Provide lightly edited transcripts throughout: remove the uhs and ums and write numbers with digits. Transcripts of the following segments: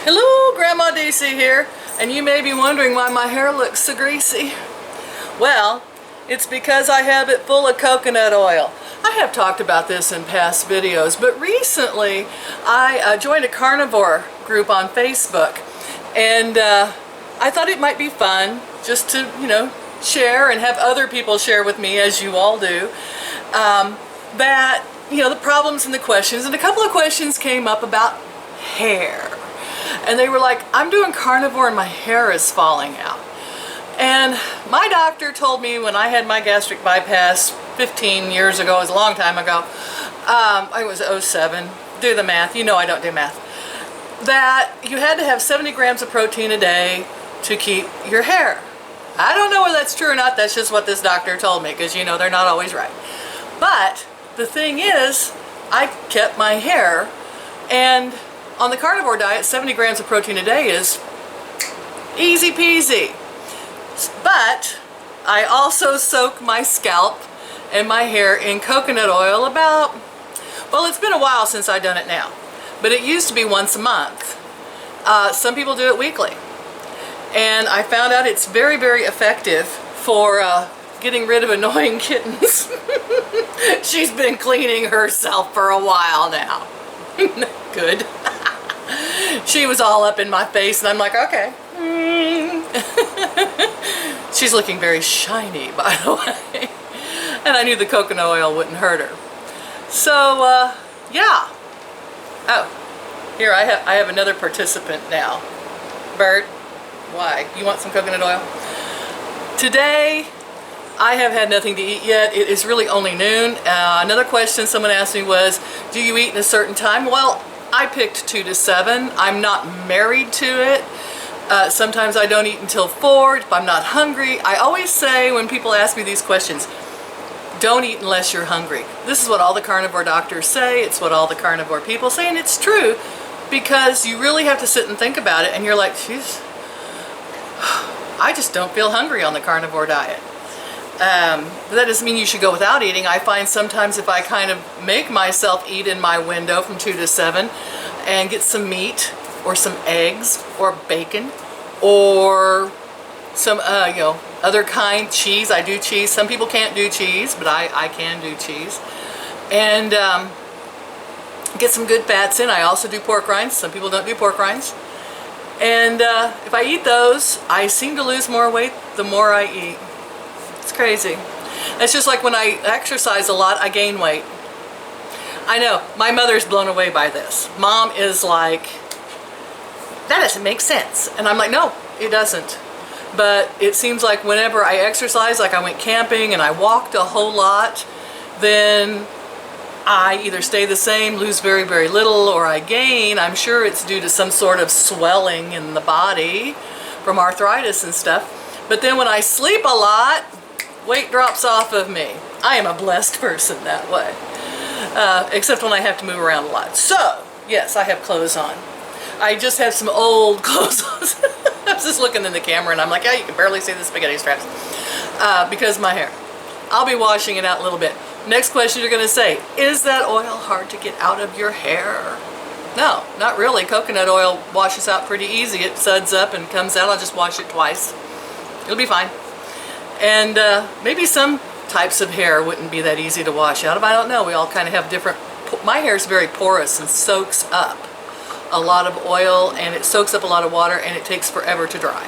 Hello, Grandma DC here, and you may be wondering why my hair looks so greasy. Well, it's because I have it full of coconut oil. I have talked about this in past videos, but recently I joined a carnivore group on Facebook, and I thought it might be fun just to, share and have other people share with me, as you all do, that, the problems and the questions. And a couple of questions came up about hair. And they were like, I'm doing carnivore and my hair is falling out. And my doctor told me when I had my gastric bypass 15 years ago, it was a long time ago, I think it was 07, do the math, I don't do math, that you had to have 70 grams of protein a day to keep your hair. I don't know whether that's true or not, that's just what this doctor told me, because they're not always right. But the thing is, I kept my hair, and on the carnivore diet, 70 grams of protein a day is easy peasy. But I also soak my scalp and my hair in coconut oil about, well, it's been a while since I've done it now, but it used to be once a month. Some people do it weekly. And I found out it's very, very effective for getting rid of annoying kittens. She's been cleaning herself for a while now. Good. She was all up in my face, and I'm like, okay. She's looking very shiny, by the way. And I knew the coconut oil wouldn't hurt her. So, yeah. Oh, here I have another participant now. Bert, why? You want some coconut oil? Today, I have had nothing to eat yet. It is really only noon. Another question someone asked me was, do you eat in a certain time? Well, I picked 2 to 7. I'm not married to it. Sometimes I don't eat until 4 if I'm not hungry. I always say when people ask me these questions, don't eat unless you're hungry. This is what all the carnivore doctors say. It's what all the carnivore people say, and it's true because you really have to sit and think about it, and you're like, geez, I just don't feel hungry on the carnivore diet. But that doesn't mean you should go without eating. I find sometimes if I kind of make myself eat in my window from 2 to 7 and get some meat or some eggs or bacon or some other kind, cheese. I do cheese. Some people can't do cheese, but I can do cheese. And get some good fats in. I also do pork rinds. Some people don't do pork rinds. And if I eat those, I seem to lose more weight the more I eat. It's crazy. It's just like when I exercise a lot, I gain weight. I know, my mother's blown away by this. Mom is like, that doesn't make sense. And I'm like, no, it doesn't. But it seems like whenever I exercise, like I went camping and I walked a whole lot, then I either stay the same, lose very, very little, or I gain. I'm sure it's due to some sort of swelling in the body from arthritis and stuff. But then when I sleep a lot, weight drops off of me. I am a blessed person that way. Except when I have to move around a lot. So, yes, I have clothes on. I just have some old clothes on. I was just looking in the camera and I'm like, yeah, you can barely see the spaghetti straps. Because of my hair. I'll be washing it out a little bit. Next question you're going to say, is that oil hard to get out of your hair? No, not really. Coconut oil washes out pretty easy. It suds up and comes out. I'll just wash it twice. It'll be fine. And maybe some types of hair wouldn't be that easy to wash out of. I don't know. We all kind of have different... My hair is very porous and soaks up a lot of oil, and it soaks up a lot of water, and it takes forever to dry.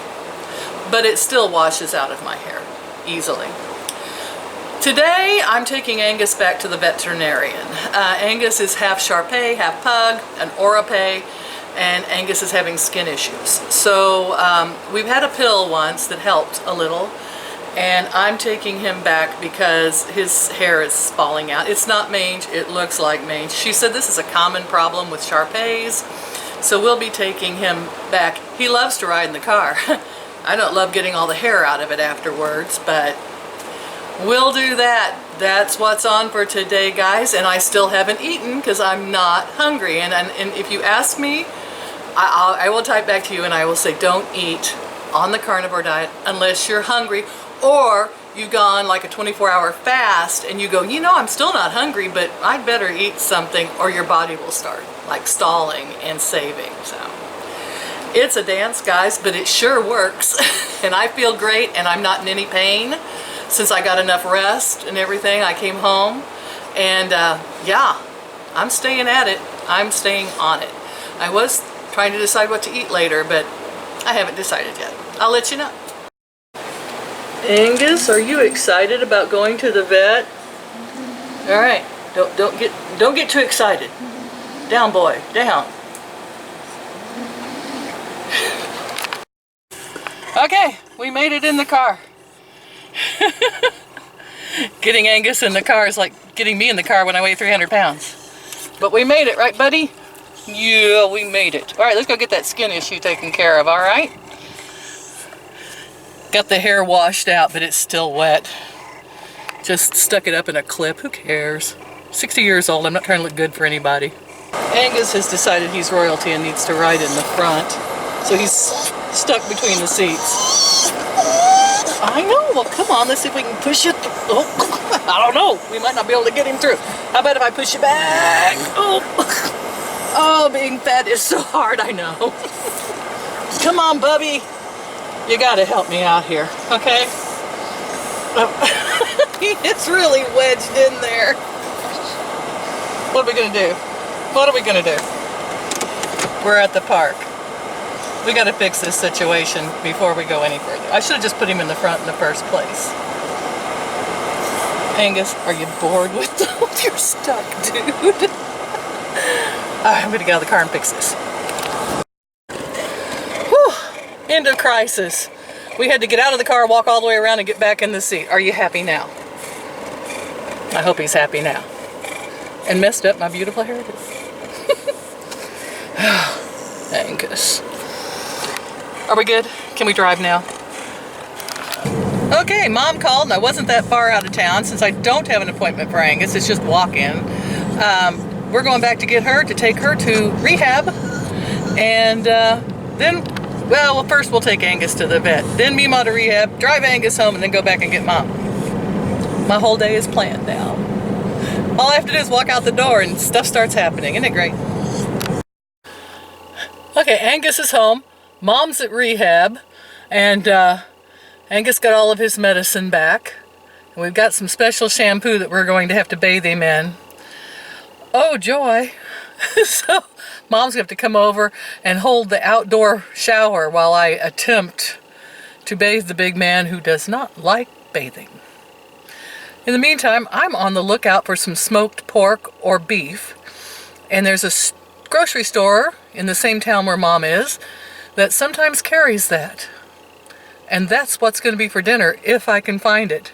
But it still washes out of my hair easily. Today, I'm taking Angus back to the veterinarian. Angus is half Shar-Pei, half Pug, an Ora-Pei, and Angus is having skin issues. So we've had a pill once that helped a little, and I'm taking him back because his hair is falling out. It's not mange, it looks like mange. She said this is a common problem with Shar-Peis, so we'll be taking him back. He loves to ride in the car. I don't love getting all the hair out of it afterwards, but we'll do that. That's what's on for today, guys, and I still haven't eaten because I'm not hungry. And if you ask me, I will type back to you and I will say don't eat on the carnivore diet unless you're hungry, or you've gone like a 24-hour fast and you go, I'm still not hungry, but I'd better eat something or your body will start like stalling and saving. So It's a dance, guys, but it sure works. And I feel great, and I'm not in any pain since I got enough rest and everything. I came home, and yeah, I'm staying at it. I'm staying on it. I was trying to decide what to eat later, but I haven't decided yet. I'll let you know. Angus, are you excited about going to the vet? All right, don't get too excited. Down, boy, down. Okay, we made it in the car. Getting Angus in the car is like getting me in the car when I weigh 300 pounds. But we made it, right, buddy? Yeah, we made it. All right, let's go get that skin issue taken care of, all right? Got the hair washed out, but it's still wet. Just stuck it up in a clip. Who cares? 60 years old. I'm not trying to look good for anybody. Angus has decided he's royalty and needs to ride in the front. So he's stuck between the seats. I know. Well, come on. Let's see if we can push it. Oh, I don't know. We might not be able to get him through. How about if I push you back? Oh, oh, being fat is so hard. I know. Come on, Bubby. You got to help me out here, okay? It's really wedged in there. What are we going to do? What are we going to do? We're at the park. We got to fix this situation before we go any further. I should have just put him in the front in the first place. Angus, are you bored with them? You're stuck, dude. I'm going to get out of the car and fix this. Whew. End of crisis. We had to get out of the car, walk all the way around, and get back in the seat. Are you happy now? I hope he's happy now. And messed up my beautiful hairdo. Angus. Are we good? Can we drive now? Okay, Mom called, and I wasn't that far out of town since I don't have an appointment for Angus. It's just walk-in. We're going back to get her, to take her to rehab. And then, well, first we'll take Angus to the vet. Then Mima to rehab, drive Angus home, and then go back and get Mom. My whole day is planned now. All I have to do is walk out the door and stuff starts happening. Isn't it great? Okay, Angus is home. Mom's at rehab. And Angus got all of his medicine back. And we've got some special shampoo that we're going to have to bathe him in. Oh, joy. So Mom's going to have to come over and hold the outdoor shower while I attempt to bathe the big man who does not like bathing. In the meantime, I'm on the lookout for some smoked pork or beef. And there's a grocery store in the same town where Mom is that sometimes carries that. And that's what's going to be for dinner if I can find it.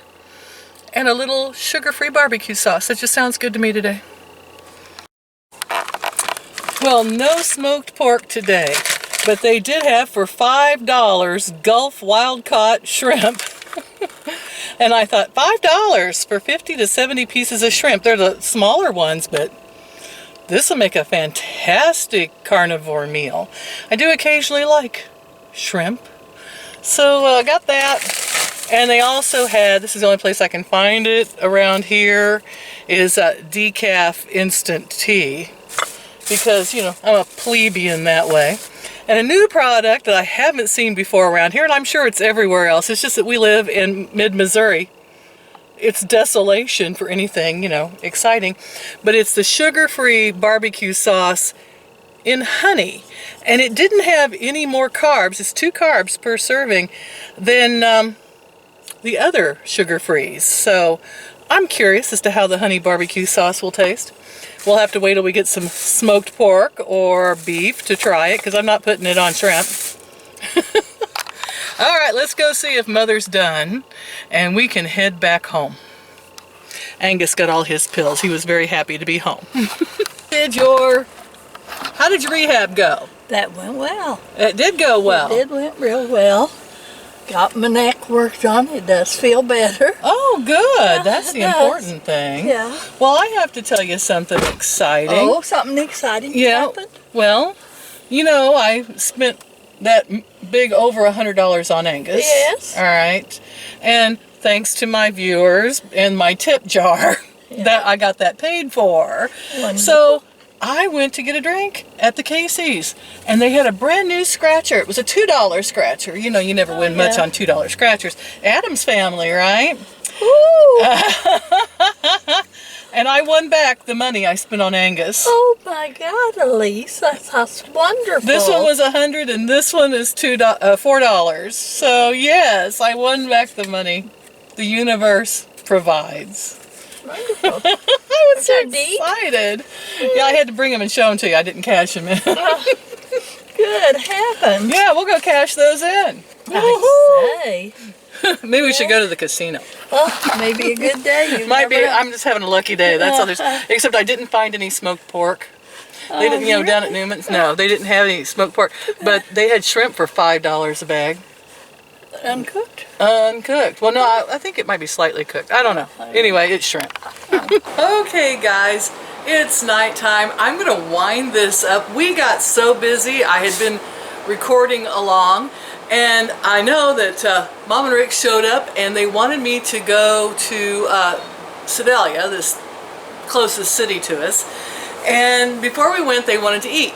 And a little sugar-free barbecue sauce. That just sounds good to me today. Well, no smoked pork today, but they did have for $5 Gulf wild-caught shrimp. And I thought, $5 for 50 to 70 pieces of shrimp. They're the smaller ones, but this will make a fantastic carnivore meal. I do occasionally like shrimp. So I got that. And they also had, this is the only place I can find it around here, is decaf instant tea. Because, you know, I'm a plebeian that way. And a new product that I haven't seen before around here, and I'm sure it's everywhere else, it's just that we live in mid-Missouri. It's desolation for anything, you know, exciting. But it's the sugar-free barbecue sauce in honey. And it didn't have any more carbs, it's 2 carbs per serving, than the other sugar-frees. So I'm curious as to how the honey barbecue sauce will taste. We'll have to wait till we get some smoked pork or beef to try it, because I'm not putting it on shrimp. All right, let's go see if Mother's done, and we can head back home. Angus got all his pills. He was very happy to be home. How did your rehab go? That went well. It did go well. It went real well. Got my neck worked on. It does feel better. Oh, good. Yeah, that's the does. important thing. Yeah. Well, I have to tell you something exciting. Oh, something exciting happened? Well, you know, I spent that big over $100 on Angus. Yes. All right. And thanks to my viewers and my tip jar, that I got that paid for. Wonderful. So I went to get a drink at the Casey's, and they had a brand new scratcher. It was a $2 scratcher. You know, you never win much on $2 scratchers. Addams Family, right? Ooh. And I won back the money I spent on Angus. Oh my God, Elise, that's wonderful. This one was $100, and this one is $4. So yes, I won back the money. The universe provides. Wonderful. I was so excited. Yeah, I had to bring them and show them to you. I didn't cash them in. Good heavens. Yeah, we'll go cash those in. I say. Maybe we should go to the casino. Well, maybe a good day. You Might be. never know. I'm just having a lucky day. That's all there's. Except I didn't find any smoked pork. They didn't, you know, down at Newman's. No, they didn't have any smoked pork. But they had shrimp for $5 a bag. Uncooked? Uncooked. Well, no, I think it might be slightly cooked. I don't know. Anyway, it's shrimp. Okay, guys, it's nighttime. I'm going to wind this up. We got so busy. I had been recording along, and I know that Mom and Rick showed up, and they wanted me to go to Sedalia, this closest city to us. And before we went, they wanted to eat.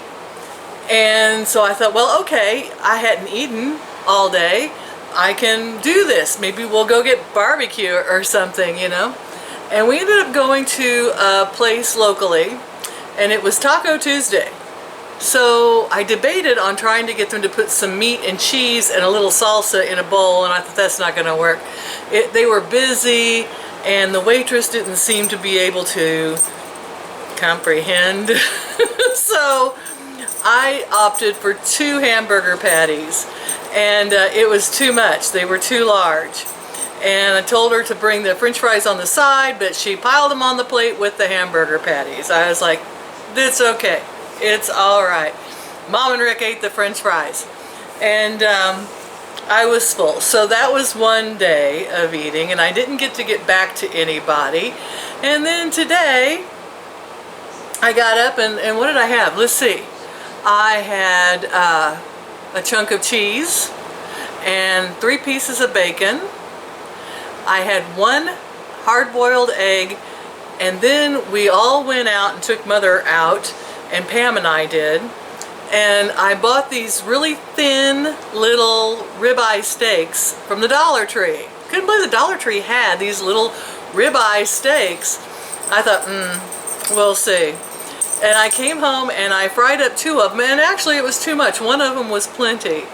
And so I thought, well, okay, I hadn't eaten all day. I can do this. Maybe we'll go get barbecue or something, you know. And we ended up going to a place locally, and it was Taco Tuesday. So I debated on trying to get them to put some meat and cheese and a little salsa in a bowl, and I thought that's not going to work. They were busy, and the waitress didn't seem to be able to comprehend. So I opted for 2 hamburger patties. And it was too much. They were too large. And I told her to bring the french fries on the side, but she piled them on the plate with the hamburger patties. I was like, it's okay. It's all right. Mom and Rick ate the french fries. And I was full. So that was one day of eating, and I didn't get back to anybody. And then today, I got up, and what did I have? Let's see. I had a chunk of cheese and 3 pieces of bacon. I had 1 hard-boiled egg, and then we all went out and took Mother out, and Pam and I did, and I bought these really thin little ribeye steaks from the Dollar Tree. Couldn't believe the Dollar Tree had these little ribeye steaks. I thought, we'll see. And I came home and I fried up 2 of them, and actually it was too much. 1 of them was plenty.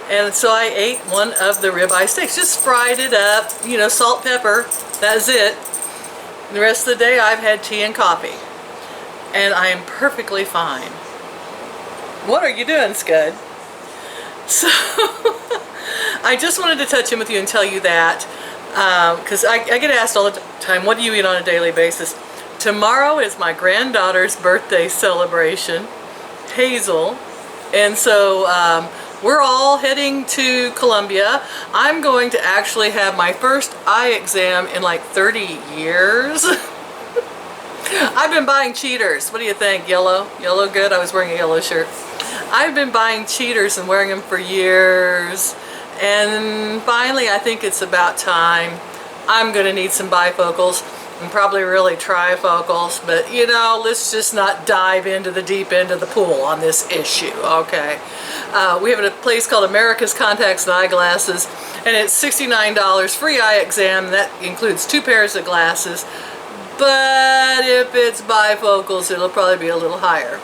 And so I ate 1 of the ribeye steaks. Just fried it up, you know, salt, pepper, that's it. And the rest of the day I've had tea and coffee. And I am perfectly fine. What are you doing, Scud? So, I just wanted to touch in with you and tell you that, because I get asked all the time, what do you eat on a daily basis? Tomorrow is my granddaughter's birthday celebration, Hazel, and so we're all heading to Columbia. I'm going to actually have my first eye exam in like 30 years. I've been buying cheaters. What do you think? Yellow? Yellow good? I was wearing a yellow shirt. I've been buying cheaters and wearing them for years, and finally I think it's about time. I'm going to need some bifocals. And probably really trifocals, but you know, let's just not dive into the deep end of the pool on this issue, okay? We have a place called America's Contacts and Eyeglasses, and it's $69, free eye exam. That includes 2 pairs of glasses, but if it's bifocals, it'll probably be a little higher.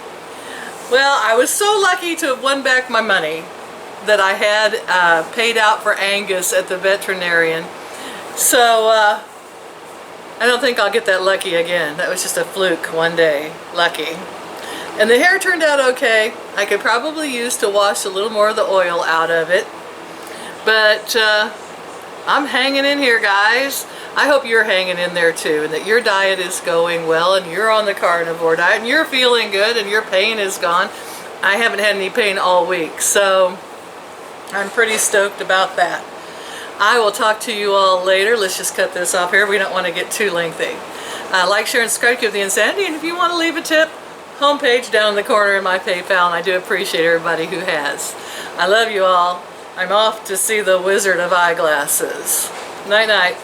Well, I was so lucky to have won back my money that I had paid out for Angus at the veterinarian. So, I don't think I'll get that lucky again. That was just a fluke one day. Lucky. And the hair turned out okay. I could probably use to wash a little more of the oil out of it. But I'm hanging in here, guys. I hope you're hanging in there too, and that your diet is going well, and you're on the carnivore diet, and you're feeling good, and your pain is gone. I haven't had any pain all week, so I'm pretty stoked about that. I will talk to you all later. Let's just cut this off here. We don't want to get too lengthy. Like, share, and subscribe to The Insanity. And if you want to leave a tip, homepage down in the corner in my PayPal. And I do appreciate everybody who has. I love you all. I'm off to see the Wizard of Eyeglasses. Night-night.